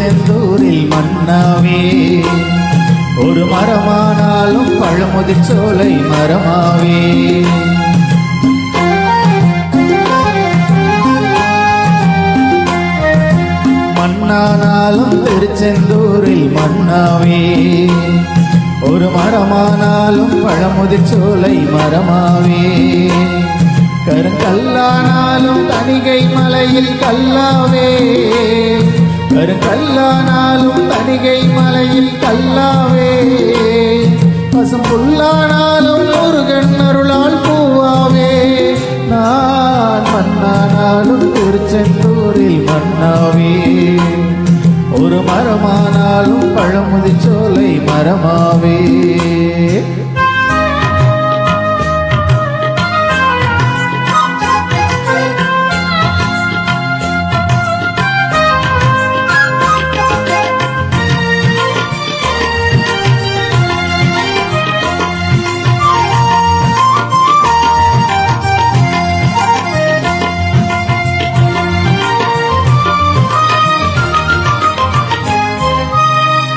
திருச்செந்தூரில் மன்னாவே. ஒரு மரமானாலும் பழமுதிர்ச்சோலை மரமாவே. மண்ணானாலும் திருச்செந்தூரில் மன்னாவே. ஒரு மரமானாலும் பழமுதிர்ச்சோலை மரமாவே. கருங்கல்லானாலும் தணிகை மலையில் கல்லாவே. கருங்கல்லானாலும் தணிகை மலையில் கல்லாவே. பசும் புல்லானாலும் முருகன் அருளால் பூவாவே. நான் மண்ணானாலும் திருச்செந்தூரில் மன்னாவே. ஒரு மரமானாலும் பழமுதிர்ச்சோலை மரமாவே.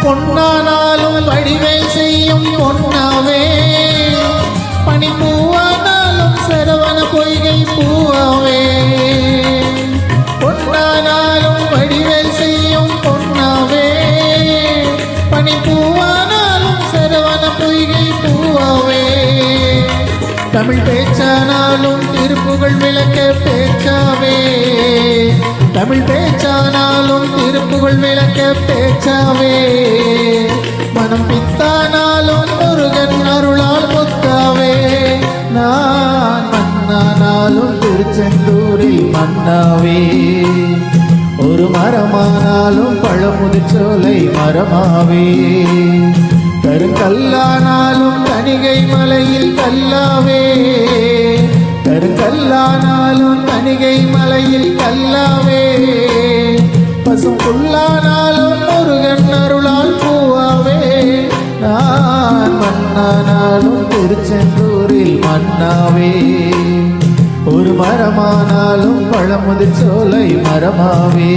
பொன்னானாலும் வடிவேல் செய்யும் பொன்னாவே. பனிப்பூவானாலும் சரவண பொய்கை பூவாவே. பொன்னானாலும் வடிவேல் செய்யும் பொன்னாவே. பனிப்பூவானாலும் சரவண பொய்கை பூவாவே. தமிழ் பேச்சானாலும் திருப்புகழ் விளக்க பேச்சாவே. தமிழ் பேச்சானாலும் திருப்புகழ் விளக்க பேச்சாவே. மனம் பித்தானாலும் முருகன் அருளால் முத்தாவே. நான் மண்ணானாலும் திருச்செந்தூரில் மன்னாவே. ஒரு மரமானாலும் பழமுதிர்ச்சோலை மரமாவே. கருங்கல்லானாலும் தணிகை மலையில் கல்லாவே. கருங்கல்லானாலும் தணிகை மலையில் கல்லாவே. பசும் புல்லானாலும் முருகன் அருளால் பூவாவே. நான் மண்ணானாலும் திருச்செந்தூரில் மன்னாவே. ஒரு மரமானாலும் பழமுதிர்ச்சோலை மரமாவே.